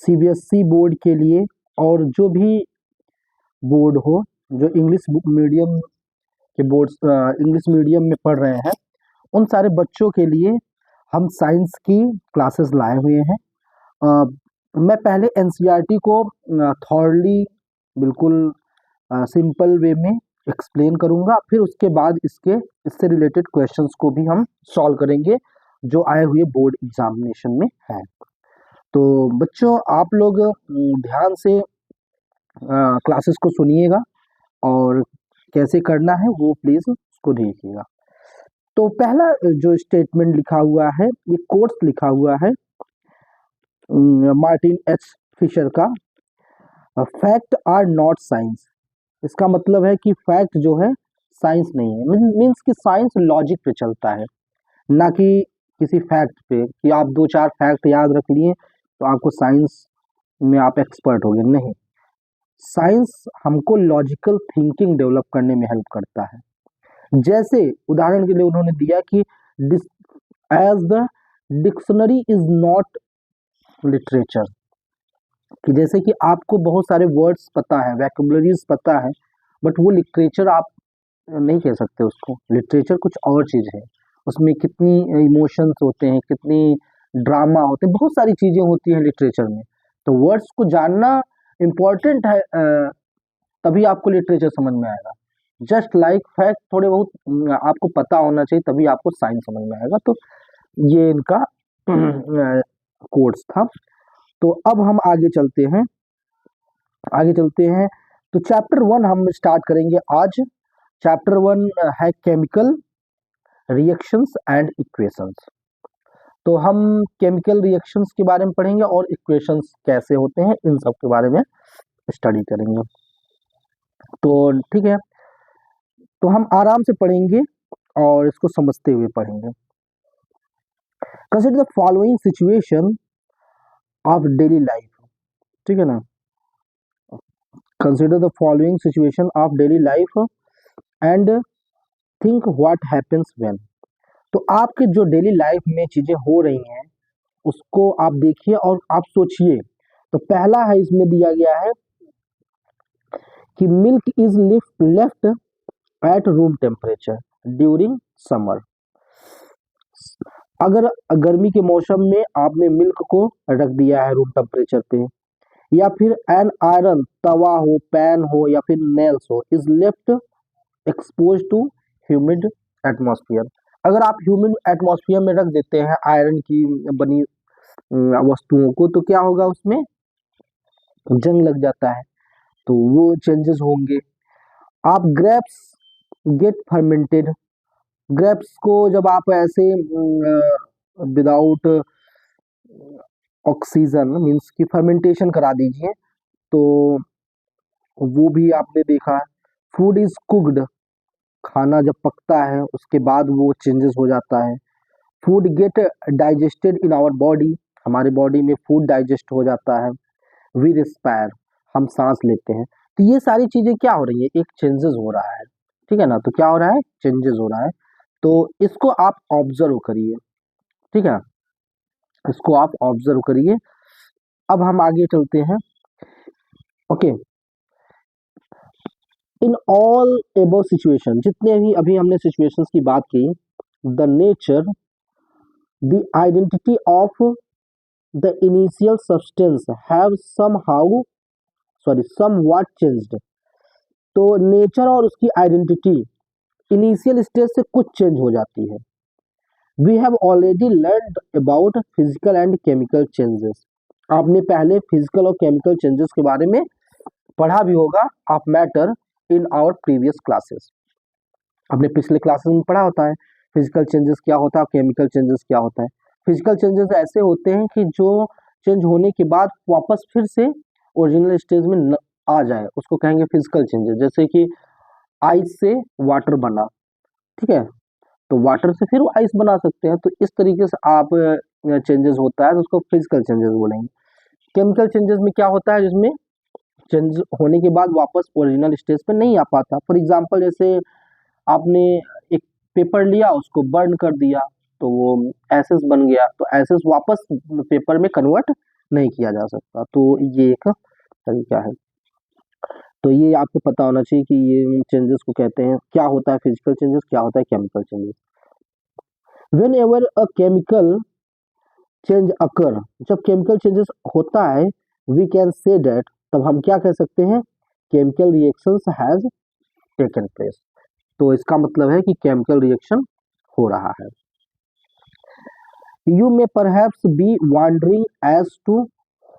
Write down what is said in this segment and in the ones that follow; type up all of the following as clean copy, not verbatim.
CBSE board के लिए और जो भी बोर्ड हो जो इंग्लिश मीडियम के बोर्ड इंग्लिश मीडियम में पढ़ रहे हैं उन सारे बच्चों के लिए हम साइंस की क्लासेस लाए हुए हैं। मैं पहले एनसीईआरटी को थॉरली बिल्कुल सिंपल वे में एक्सप्लेन करूंगा, फिर उसके बाद इससे रिलेटेड क्वेश्चंस को भी हम सॉल्व करेंगे जो आए हुए बोर्ड एग्जामिनेशन में है। तो बच्चों आप लोग ध्यान से क्लासेस को सुनिएगा और कैसे करना है वो प्लीज उसको देखिएगा। तो पहला जो स्टेटमेंट लिखा हुआ है ये कोट्स लिखा हुआ है मार्टिन एच फिशर का, फैक्ट आर नॉट साइंस। इसका मतलब है कि फैक्ट जो है साइंस नहीं है, मीन्स कि साइंस लॉजिक पे चलता है ना कि किसी फैक्ट पे कि आप 2-4 फैक्ट याद रख लिए तो आपको साइंस में आप एक्सपर्ट हो गए। नहीं, साइंस हमको लॉजिकल थिंकिंग डेवलप करने में हेल्प करता है। जैसे उदाहरण के लिए उन्होंने दिया कि as the dictionary is not literature, कि जैसे कि आपको बहुत सारे वर्ड्स पता है, वैकेबुलरीज पता है, बट वो लिटरेचर आप नहीं कह सकते उसको। लिटरेचर कुछ और चीज़ है, उसमें कितनी इमोशंस होते हैं, कितनी ड्रामा होते हैं, बहुत सारी चीज़ें होती हैं लिटरेचर में। तो वर्ड्स को जानना इम्पॉर्टेंट है, तभी आपको लिटरेचर समझ में आएगा। जस्ट लाइक फैक्ट थोड़े बहुत आपको पता होना चाहिए तभी आपको साइंस समझ में आएगा। तो ये इनका कोर्स था। तो अब हम आगे चलते हैं। तो चैप्टर 1 हम स्टार्ट करेंगे आज। चैप्टर 1 है केमिकल रिएक्शंस एंड इक्वेशंस। तो हम केमिकल रिएक्शंस के बारे में पढ़ेंगे और इक्वेशंस कैसे होते हैं इन सब के बारे में स्टडी करेंगे। तो ठीक है, तो हम आराम से पढ़ेंगे और इसको समझते हुए पढ़ेंगे। Consider the following situation of daily life, ठीक है ना। Consider the following situation of daily life and think what happens when. तो आपके जो डेली लाइफ में चीजें हो रही हैं उसको आप देखिए और आप सोचिए। तो पहला है, इसमें दिया गया है कि milk is left at room temperature during summer. अगर गर्मी के मौसम में आपने मिल्क को रख दिया है रूम टेम्परेचर पे, या फिर एन आयरन तवा हो, पैन हो या फिर नेल्स हो is left exposed to humid atmosphere. अगर आप ह्यूमिड एटमॉस्फेयर में रख देते हैं आयरन की बनी वस्तुओं को तो क्या होगा, उसमें जंग लग जाता है, तो वो चेंजेस होंगे। आप ग्रेप्स गेट फर्मेंटेड, ग्रेप्स को जब आप ऐसे विदाउट ऑक्सीजन मीन्स की फर्मेंटेशन करा दीजिए तो वो भी आपने देखा। फूड इज कुक्ड, खाना जब पकता है उसके बाद वो चेंजेस हो जाता है। Food get digested in our body, हमारे बॉडी में फूड डाइजेस्ट हो जाता है। वी रिस्पायर, हम सांस लेते हैं। तो ये सारी चीजें क्या हो रही है, एक चेंजेस हो रहा है, ठीक है ना। तो क्या हो रहा है, चेंजेस हो रहा है। तो इसको आप ऑब्जर्व करिए, ठीक है, इसको आप ऑब्जर्व करिए। अब हम आगे चलते हैं। Okay, in all above situation, जितने भी अभी हमने सिचुएशंस की बात की, the nature the identity of the initial substance have somewhat changed. तो नेचर और उसकी आइडेंटिटी इनिशियल स्टेज से कुछ चेंज हो जाती है। We have already learned about physical and chemical changes. आपने पहले फिजिकल और केमिकल चेंजेस के बारे में पढ़ा भी होगा of matter in our previous classes. आपने पिछले क्लासेस में पढ़ा होता है फिजिकल चेंजेस क्या होता है, केमिकल चेंजेस क्या होता है। फिजिकल चेंजेस ऐसे होते हैं कि जो चेंज होने के बाद वापस फिर से ओरिजिनल स्टेज में आ जाए, उसको कहेंगे फिजिकल चेंजेस। जैसे कि आइस से वाटर बना, ठीक है, तो वाटर से फिर आइस बना सकते हैं। तो इस तरीके से आप चेंजेस होता है तो उसको फिजिकल चेंजेस बोलेंगे। केमिकल चेंजेस में क्या होता है, जिसमें चेंज होने के बाद वापस ओरिजिनल स्टेज पे नहीं आ पाता। फॉर एग्जांपल जैसे आपने एक पेपर लिया, उसको बर्न कर दिया तो वो एसेस बन गया, तो एसेस वापस पेपर में कन्वर्ट नहीं किया जा सकता। तो ये एक तरीका है। तो ये आपको पता होना चाहिए कि ये चेंजेस को कहते हैं, क्या होता है फिजिकल चेंजेस, क्या होता है chemical changes. Whenever a chemical change occur, जब केमिकल चेंजेस होता है, वी कैन से दैट, तब हम क्या कह सकते हैं, chemical reactions has taken place. तो इसका मतलब है कि केमिकल रिएक्शन हो रहा है। You may perhaps be wondering as to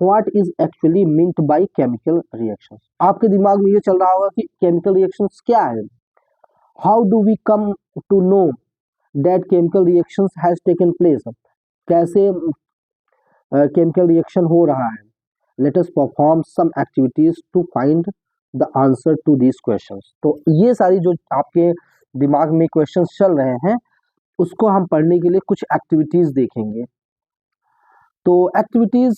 what is actually meant by chemical reactions. आपके दिमाग में ये चल रहा होगा कि केमिकल रिएक्शंस क्या है। How do we come to know that chemical reactions has taken place, कैसे केमिकल रिएक्शन हो रहा है। Let us perform some activities to find the answer to these questions. तो ये सारी जो आपके दिमाग में क्वेश्चंस चल रहे हैं, उसको हम पढ़ने के लिए कुछ एक्टिविटीज देखेंगे। तो एक्टिविटीज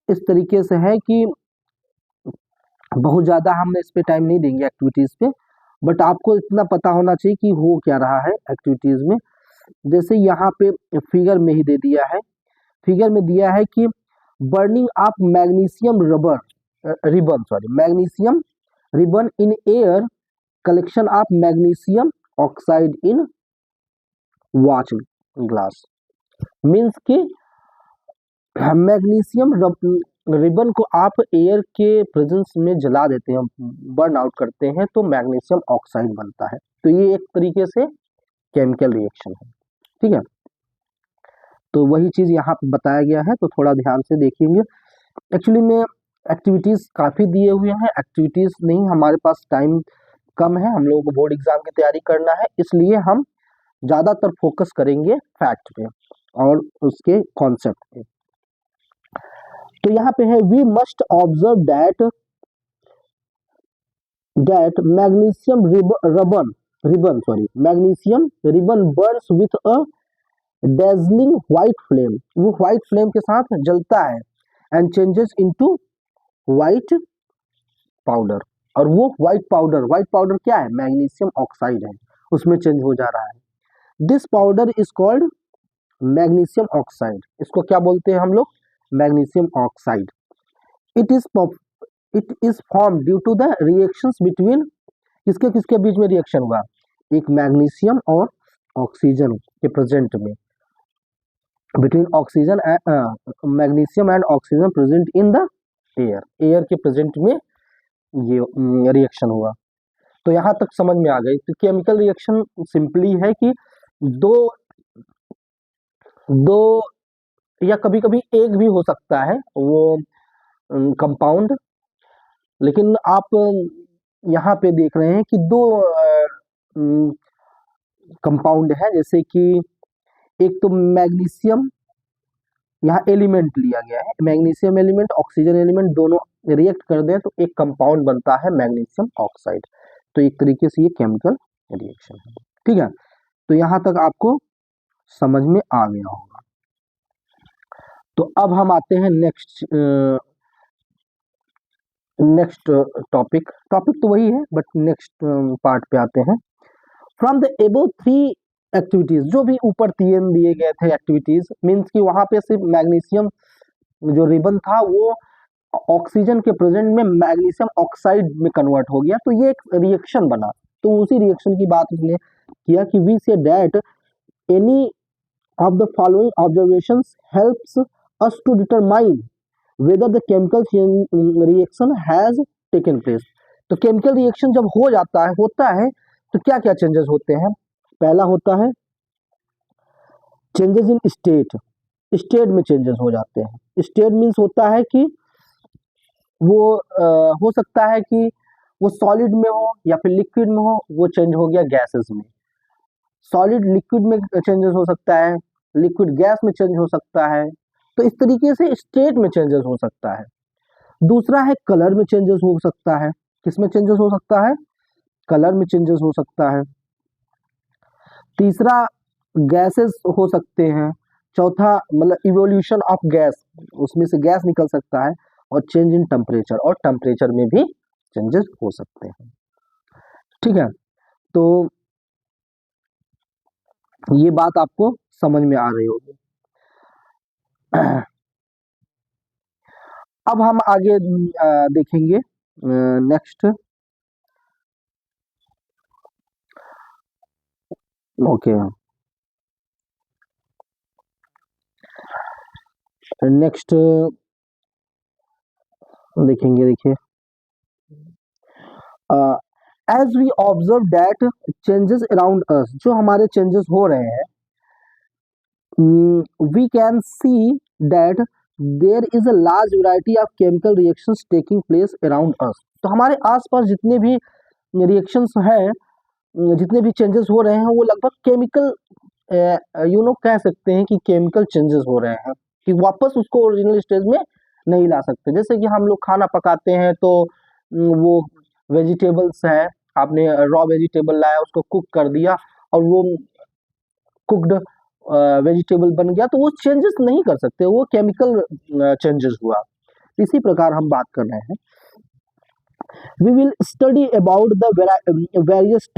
इस तरीके से है कि बहुत ज़्यादा हम इस पे टाइम नहीं देंगे एक्टिविटीज पे, बट आपको इतना पता होना चाहिए कि हो क्या रहा है एक्टिविटीज में। जैसे यहाँ पे फिगर में ही दे दिया है, फिगर में दिया है कि burning of magnesium magnesium ribbon in air, collection of magnesium oxide in watch glass. Means कि मैग्नीशियम रिबन को आप एयर के प्रेजेंस में जला देते हैं, बर्न आउट करते हैं, तो मैग्नीशियम ऑक्साइड बनता है। तो ये एक तरीके से केमिकल रिएक्शन है, ठीक है। तो वही चीज यहाँ पे बताया गया है, तो थोड़ा ध्यान से देखेंगे। एक्चुअली में एक्टिविटीज काफी दिए हुए हैं, एक्टिविटीज नहीं, हमारे पास टाइम कम है, हम लोगों को बोर्ड एग्जाम की तैयारी करना है, इसलिए हम ज्यादातर फोकस करेंगे फैक्ट पे और उसके कॉन्सेप्ट पे। तो यहाँ पे है, we must observe that magnesium ribbon burns with a dazzling white flame, वो व्हाइट फ्लेम के साथ जलता है, and changes into white powder. और वो व्हाइट पाउडर क्या है, मैग्नीशियम ऑक्साइड है, उसमें चेंज हो जा रहा है। This powder is called magnesium oxide, इसको क्या बोलते हैं हम लोग, magnesium oxide. It is form due to the reactions between, किसके किसके बीच में रिएक्शन हुआ, एक मैग्नीशियम और ऑक्सीजन के प्रेजेंट में, between oxygen magnesium and oxygen present in the air के प्रेजेंट में ये रिएक्शन हुआ। तो यहाँ तक समझ में आ गई। तो केमिकल रिएक्शन सिंपली है कि दो दो या कभी कभी एक भी हो सकता है वो कंपाउंड, लेकिन आप यहाँ पे देख रहे हैं कि दो कंपाउंड है, जैसे कि एक तो मैग्नीशियम, यहाँ एलिमेंट लिया गया है, मैग्नीशियम एलिमेंट ऑक्सीजन एलिमेंट दोनों रिएक्ट कर दें तो एक कंपाउंड बनता है मैग्नीशियम ऑक्साइड। तो एक तरीके से ये केमिकल रिएक्शन है, ठीक है। तो यहाँ तक आपको समझ में आ गया होगा। तो अब हम आते हैं नेक्स्ट टॉपिक तो वही है, बट नेक्स्ट पार्ट पे आते हैं। फ्रॉम द एबो 3 एक्टिविटीज, जो भी ऊपर 3 दिए गए थे एक्टिविटीज, मीन्स कि वहां पे सिर्फ मैग्नीशियम जो रिबन था वो ऑक्सीजन के प्रेजेंट में मैग्नीशियम ऑक्साइड में कन्वर्ट हो गया, तो ये एक रिएक्शन बना। तो उसी रिएक्शन की बात उसने किया कि we see that any of the following observations helps us to determine whether the chemical reaction has taken place. तो केमिकल रिएक्शन जब होता है तो क्या क्या चेंजेस होते हैं। पहला होता है चेंजेस इन स्टेट में चेंजेस हो जाते हैं। स्टेट मीन्स होता है कि वो हो सकता है कि वो सॉलिड में हो या फिर लिक्विड में हो, वो चेंज हो गया गैसेस में। सॉलिड लिक्विड में चेंजेस हो सकता है, लिक्विड गैस में चेंज हो सकता है। तो इस तरीके से स्टेट में चेंजेस हो सकता है। दूसरा है कलर में चेंजेस हो सकता है। किसमें चेंजेस हो सकता है, कलर में चेंजेस हो सकता है। तीसरा गैसेस हो सकते हैं। चौथा मतलब इवोल्यूशन ऑफ गैस, उसमें से गैस निकल सकता है। और चेंज इन टेम्परेचर, और टेम्परेचर में भी चेंजेस हो सकते हैं, ठीक है। तो ये बात आपको समझ में आ रही होगी। अब हम आगे देखेंगे नेक्स्ट। ओके, नेक्स्ट देखेंगे। देखिए, as we observe that changes around us, जो हमारे चेंजेस हो रहे हैं, we can see that there is a large variety of chemical reactions taking place around us। तो हमारे आसपास जितने भी रिएक्शंस हैं, जितने भी चेंजेस हो रहे हैं, वो लगभग केमिकल कह सकते हैं कि केमिकल चेंजेस हो रहे हैं, कि वापस उसको ओरिजिनल स्टेज में नहीं ला सकते। जैसे कि हम लोग खाना पकाते हैं तो वो वेजिटेबल्स है, आपने रॉ वेजिटेबल लाया, उसको कुक कर दिया और वो कुक्ड वेजिटेबल बन गया, तो वो चेंजेस नहीं कर सकते, वो केमिकल चेंजेस हुआ। इसी प्रकार हम बात कर रहे हैं, we will study about the various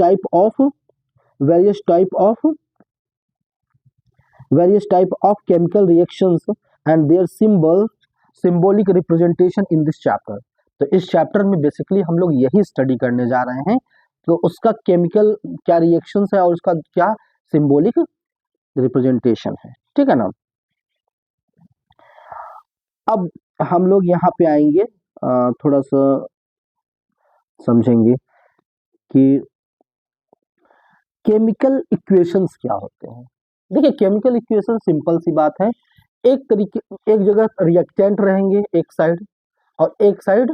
type of chemical reactions and their symbolic representation in this chapter. तो इस चैप्टर में बेसिकली हम लोग यही स्टडी करने जा रहे हैं, तो उसका केमिकल क्या रिएक्शंस है और उसका क्या सिंबॉलिक रिप्रेजेंटेशन है। ठीक है ना। अब हम लोग यहाँ पे आएंगे, थोड़ा सा समझेंगे कि केमिकल इक्वेशंस क्या होते हैं। देखिए, केमिकल इक्वेशन सिंपल सी बात है, एक जगह रिएक्टेंट रहेंगे एक साइड, और एक साइड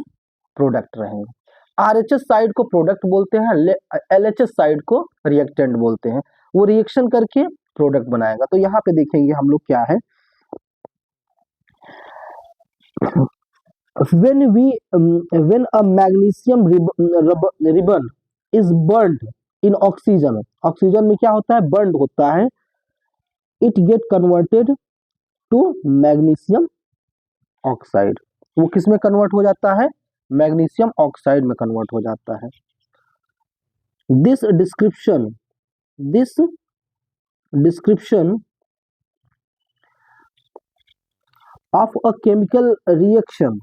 प्रोडक्ट रहेंगे। आरएचएस साइड को प्रोडक्ट बोलते हैं, एलएचएस साइड को रिएक्टेंट बोलते हैं। वो रिएक्शन करके प्रोडक्ट बनाएगा। तो यहाँ पे देखेंगे हम लोग क्या है, when a magnesium ribbon is burned in oxygen, oxygen में क्या होता है, बर्न होता है, it get converted to magnesium oxide. वो किस में कन्वर्ट हो जाता है, मैग्नीशियम ऑक्साइड में कन्वर्ट हो जाता है। This description of a chemical reaction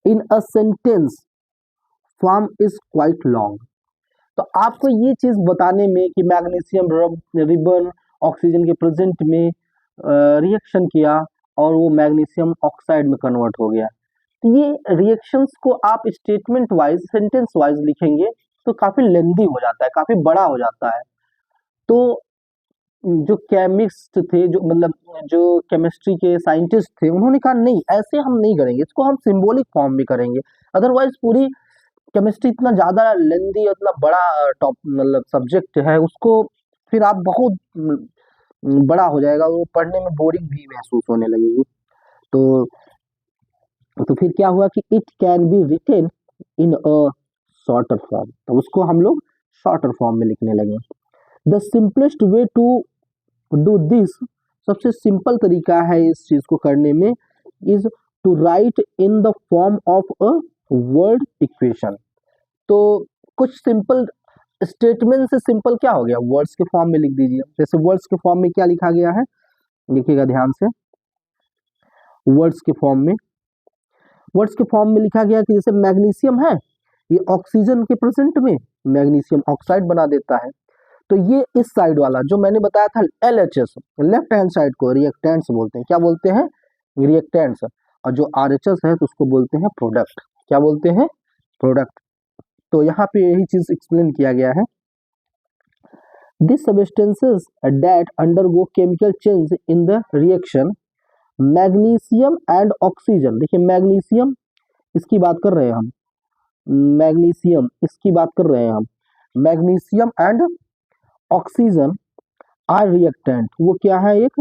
in a sentence form is quite long। तो आपको ये चीज बताने में कि मैग्नीशियम रिबन ऑक्सीजन के प्रेजेंट में रिएक्शन किया और वो मैग्नीशियम ऑक्साइड में कन्वर्ट हो गया, तो ये रिएक्शंस को आप स्टेटमेंट वाइज, सेंटेंस वाइज लिखेंगे तो काफी लेंदी हो जाता है, काफी बड़ा हो जाता है। तो जो केमिस्ट थे, जो मतलब जो केमिस्ट्री के साइंटिस्ट थे, उन्होंने कहा नहीं, ऐसे हम नहीं करेंगे, इसको हम सिंबॉलिक फॉर्म में करेंगे, अदरवाइज पूरी केमिस्ट्री इतना ज्यादा लेंदी, इतना बड़ा टॉप मतलब सब्जेक्ट है, उसको फिर आप बहुत बड़ा हो जाएगा, वो पढ़ने में बोरिंग भी महसूस होने लगेगी। तो फिर क्या हुआ कि it can be written in a shorter form, तो उसको हम लोग शॉर्टर फॉर्म में लिखने लगे। The simplest way to do this, सबसे सिंपल तरीका है इस चीज को करने में, is to write in the form of a word equation. तो कुछ सिंपल स्टेटमेंट से सिंपल क्या हो गया, वर्ड्स के फॉर्म में लिख दीजिए। जैसे वर्ड्स के फॉर्म में क्या लिखा गया है, लिखिएगा ध्यान से। वर्ड्स के फॉर्म में लिखा गया कि जैसे मैग्नीशियम है, ये ऑक्सीजन के प्रेजेंट में मैग्नीशियम ऑक्साइड बना देता है। तो ये इस साइड वाला जो मैंने बताया था LHS, लेफ्ट हैंड साइड को रिएक्टेंट्स बोलते हैं। क्या बोलते हैं, रिएक्टेंट्स। और जो RHS है तो उसको बोलते हैं प्रोडक्ट। क्या बोलते हैं, प्रोडक्ट। तो यहाँ पे यही चीज एक्सप्लेन किया गया है। This substances that undergo chemical change in the reaction magnesium and oxygen. देखिए, मैग्नीशियम इसकी बात कर रहे हैं हम, magnesium and oxygen are reactant. वो क्या है, एक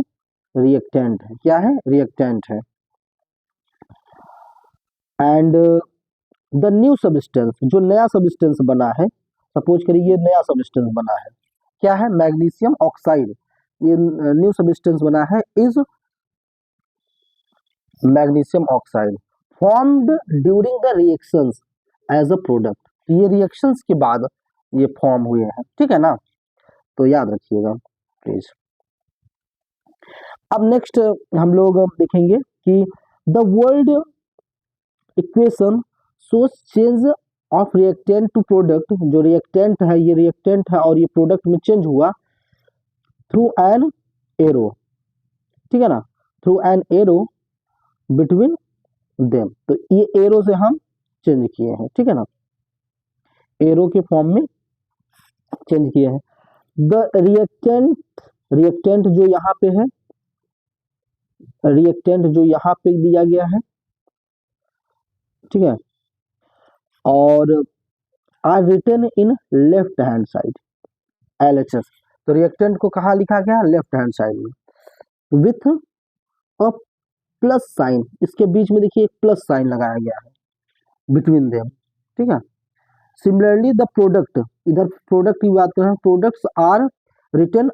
रिएक्टेंट है। क्या है, रिएक्टेंट है। एंड द न्यू सब्सटेंस, जो नया सब्सटेंस बना है, सपोज करिए नया सब्सटेंस बना है, क्या है, मैग्नीशियम ऑक्साइड, ये न्यू सब्सटेंस बना है, is magnesium oxide formed during the reactions as a product. ये रिएक्शंस के बाद ये फॉर्म हुए हैं। ठीक है ना, तो याद रखिएगा प्लीज। अब नेक्स्ट हम लोग देखेंगे कि the world equation shows change of reactant to product, जो रिएक्टेंट है ये रिएक्टेंट है और ये प्रोडक्ट में चेंज हुआ थ्रू एन एरो, ठीक है ना, through an arrow between them. तो ये एरो से हम चेंज किए हैं, ठीक है ना, एरो के फॉर्म में चेंज किए हैं। द रिएक्टेंट जो यहाँ पे है, रिएक्टेंट जो यहाँ पे दिया गया है, ठीक है, और are written in left hand side LHS। तो रिएक्टेंट को कहाँ लिखा गया, लेफ्ट हैंड साइड में विथ अ प्लस साइन, इसके बीच में देखिए एक प्लस साइन लगाया गया है बिटवीन देम, ठीक है। सिमिलरली द प्रोडक्ट, इधर प्रोडक्ट की बात कर रहे हैं, products are written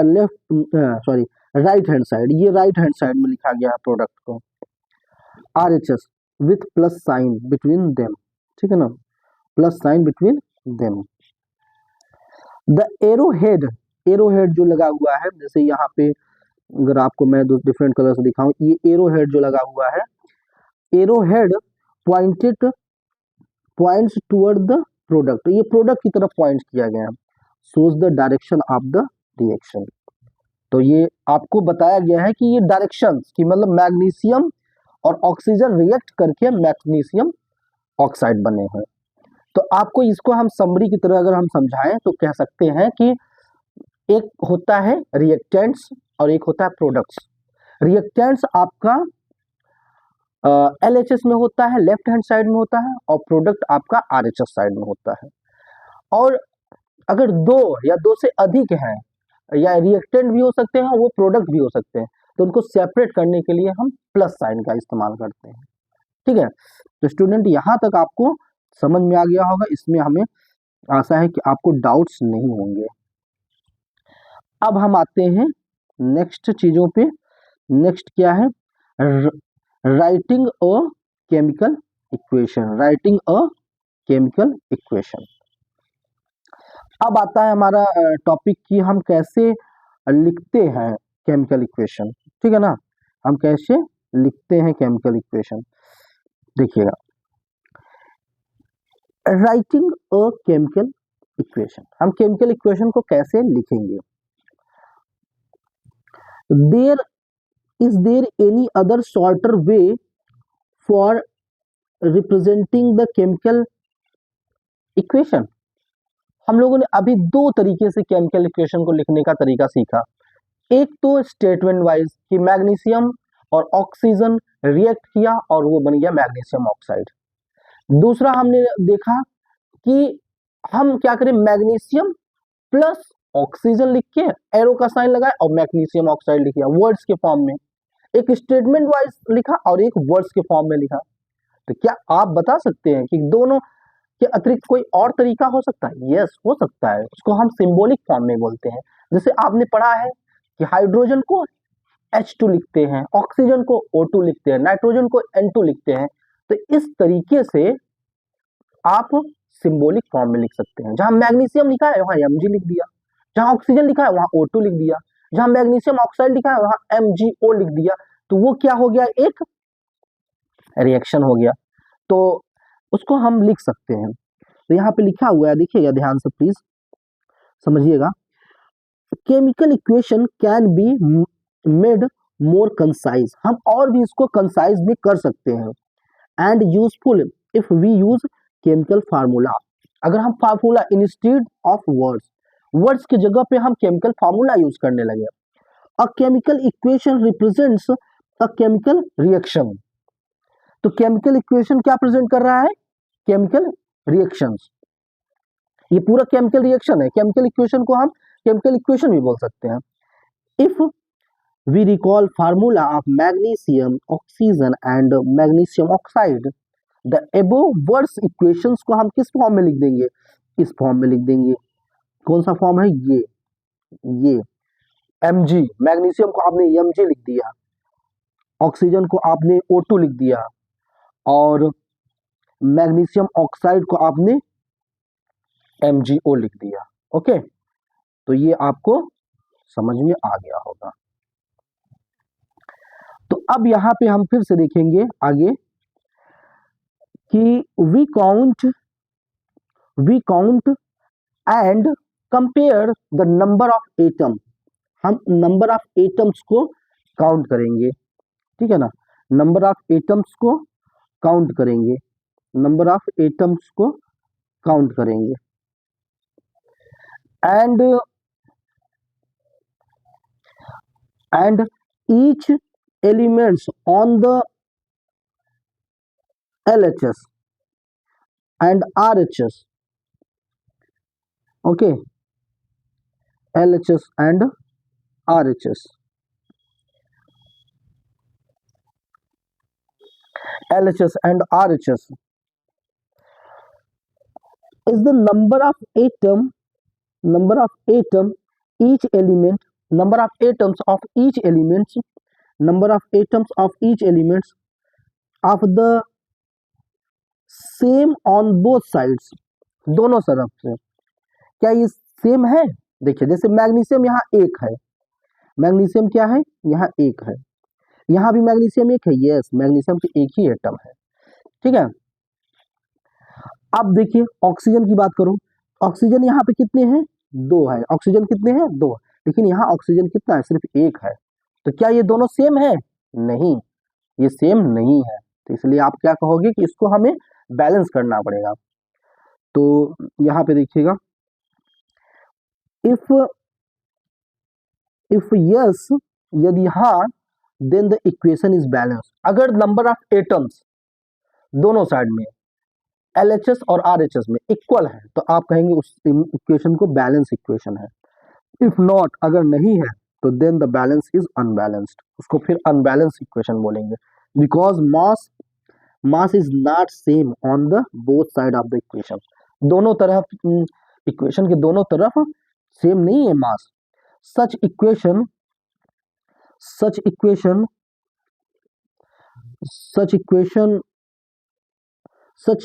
left sorry right hand side, ये राइट हैंड साइड में लिखा गया है प्रोडक्ट को RHS with plus sign between them, ठीक है ना, plus sign between them. The arrow head जो लगा हुआ है, जैसे यहाँ पे अगर आपको मैं दो डिफरेंट कलर से दिखाऊं, ये एरो हेड जो लगा हुआ है, arrow head points toward the product, ये प्रोडक्ट की तरफ पॉइंट किया गया है, shows the direction of the reaction. तो ये आपको बताया गया है कि ये डायरेक्शन की मतलब मैग्नीशियम और ऑक्सीजन रिएक्ट करके मैग्नीशियम ऑक्साइड बने हैं। तो आपको इसको हम समरी की तरह अगर हम समझाएं तो कह सकते हैं कि एक होता है रिएक्टेंट्स और एक होता है प्रोडक्ट्स। रिएक्टेंट्स आपका LHS में होता है, लेफ्ट हैंड साइड में होता है, और प्रोडक्ट आपका RHS साइड में होता है। और अगर दो या दो से अधिक हैं, या रिएक्टेंट भी हो सकते हैं वो प्रोडक्ट भी हो सकते हैं, तो उनको सेपरेट करने के लिए हम प्लस साइन का इस्तेमाल करते हैं, ठीक है। तो स्टूडेंट यहाँ तक आपको समझ में आ गया होगा, इसमें हमें आशा है कि आपको डाउट्स नहीं होंगे। अब हम आते हैं नेक्स्ट चीजों पे। नेक्स्ट क्या है, writing a chemical equation, writing a chemical equation. अब आता है हमारा टॉपिक कि हम कैसे लिखते हैं केमिकल इक्वेशन, ठीक है ना, हम कैसे लिखते हैं केमिकल इक्वेशन। देखिएगा, राइटिंग अ केमिकल इक्वेशन, हम केमिकल इक्वेशन को कैसे लिखेंगे। Is there any other shorter way for representing the chemical equation? हम लोगों ने अभी दो तरीके से केमिकल इक्वेशन को लिखने का तरीका सीखा। एक तो स्टेटमेंट वाइज कि मैग्नीशियम और ऑक्सीजन रिएक्ट किया और वो बन गया मैग्नीशियम ऑक्साइड। दूसरा हमने देखा कि हम क्या करें, मैग्नीशियम प्लस ऑक्सीजन लिख के एरो का साइन लगाए और मैग्नीशियम ऑक्साइड लिख दिया वर्ड्स के फॉर्म में, एक स्टेटमेंट वाइज लिखा और एक वर्ड्स के फॉर्म में लिखा। तो क्या आप बता सकते हैं कि दोनों के अतिरिक्त कोई और तरीका हो सकता है? यस, हो सकता है, उसको हम सिंबॉलिक फॉर्म में बोलते हैं। जैसे आपने पढ़ा है कि हाइड्रोजन को H2 लिखते हैं, ऑक्सीजन को O2 लिखते हैं, नाइट्रोजन को N2 लिखते हैं। तो इस तरीके से आप सिंबॉलिक फॉर्म में लिख सकते हैं। जहां मैग्नीशियम लिखा है वहां Mg लिख दिया, जहां ऑक्सीजन लिखा है वहां O2 लिख दिया, जहां मैग्नीशियम ऑक्साइड लिखा है वहां MgO लिख दिया। तो वो क्या हो गया, एक रिएक्शन हो गया, तो उसको हम लिख सकते हैं। तो यहाँ पे लिखा हुआ है, देखिएगा ध्यान से प्लीज समझिएगा, chemical equation can be made more concise, हम और भी इसको कंसाइज भी कर सकते हैं, and useful if we use chemical formula, अगर हम फार्मूला इंस्टेड ऑफ वर्ड्स की जगह पे हम केमिकल फार्मूला यूज करने लगे। A chemical equation represents a chemical reaction, तो केमिकल इक्वेशन क्या प्रेजेंट कर रहा है, केमिकल रिएक्शंस, ये पूरा केमिकल रिएक्शन है। केमिकल इक्वेशन को हम केमिकल इक्वेशन भी बोल सकते हैं। If we recall formula of magnesium oxygen and magnesium oxide, the above words equations को हम किस फॉर्म में लिख देंगे, इस फॉर्म में लिख देंगे। कौन सा फॉर्म है, ये Mg, मैग्नीशियम को आपने Mg लिख दिया, ऑक्सीजन को आपने O2 लिख दिया, और मैग्नीशियम ऑक्साइड को आपने MgO लिख दिया। ओके, तो ये आपको समझ में आ गया होगा। तो अब यहां पे हम फिर से देखेंगे आगे कि we count and compare the number of atom, हम नंबर ऑफ एटम्स को काउंट करेंगे, ठीक है ना, नंबर ऑफ एटम्स को काउंट करेंगे, नंबर ऑफ एटम्स को काउंट करेंगे and each elements on the LHS and RHS, okay, LHS and RHS, LHS and RHS is the number of atom each element, number of atoms of each elements, number of atoms of each elements of the same on both sides, दोनों तरफ से। क्या ये same है? देखिए जैसे magnesium यहाँ एक है, मैग्नीशियम क्या है यहाँ एक है, यहाँ भी मैग्नीशियम एक है, यस मैग्नीशियम की एक ही एटम है, ठीक है। अब देखिए ऑक्सीजन की बात करूं, ऑक्सीजन यहाँ पे कितने हैं? दो है, ऑक्सीजन कितने हैं? दो, लेकिन यहाँ ऑक्सीजन कितना है? सिर्फ एक है। तो क्या ये दोनों सेम है? नहीं, ये सेम नहीं है। तो इसलिए आप क्या कहोगे कि इसको हमें बैलेंस करना पड़ेगा। तो यहाँ पे देखिएगा, इफ यस, यदि हाँ, then the equation is balance. अगर नंबर ऑफ एटम्स दोनों साइड में LHS और RHS में इक्वल है तो आप कहेंगे उस इक्वेशन को बैलेंस इक्वेशन है। इफ नॉट, अगर नहीं है तो then the balance is unbalanced, उसको फिर अनबैलेंस इक्वेशन बोलेंगे, because mass is not same on the both side of the equation. दोनों तरफ इक्वेशन के दोनों तरफ सेम नहीं है मास। सच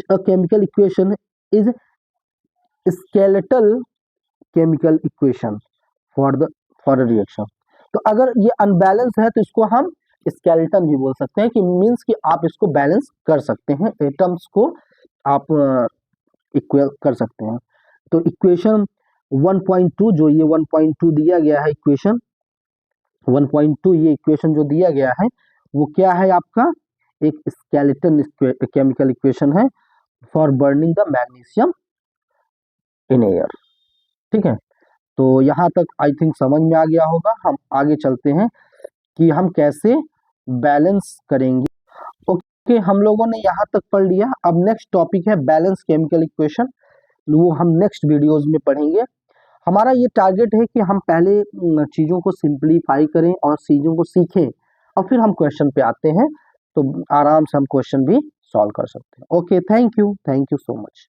a chemical equation is skeletal chemical equation for a reaction। तो अगर ये अनबैलेंस है तो इसको हम स्केलेटन भी बोल सकते हैं, कि मीन्स कि आप इसको बैलेंस कर सकते हैं, एटम्स को आप इक्वल कर सकते हैं। तो इक्वेशन 1.2 जो ये 1.2 दिया गया है, इक्वेशन 1.2 ये इक्वेशन जो दिया गया है वो क्या है आपका? एक स्केलेटन केमिकल इक्वेशन है for burning the magnesium in air, ठीक है। तो यहाँ तक आई थिंक समझ में आ गया होगा। हम आगे चलते हैं कि हम कैसे बैलेंस करेंगे। ओके, हम लोगों ने यहाँ तक पढ़ लिया। अब नेक्स्ट टॉपिक है बैलेंस केमिकल इक्वेशन, वो हम नेक्स्ट वीडियोज में पढ़ेंगे। हमारा ये टारगेट है कि हम पहले चीज़ों को सिंप्लीफाई करें और चीज़ों को सीखें और फिर हम क्वेश्चन पे आते हैं, तो आराम से हम क्वेश्चन भी सॉल्व कर सकते हैं। Okay, thank you so much.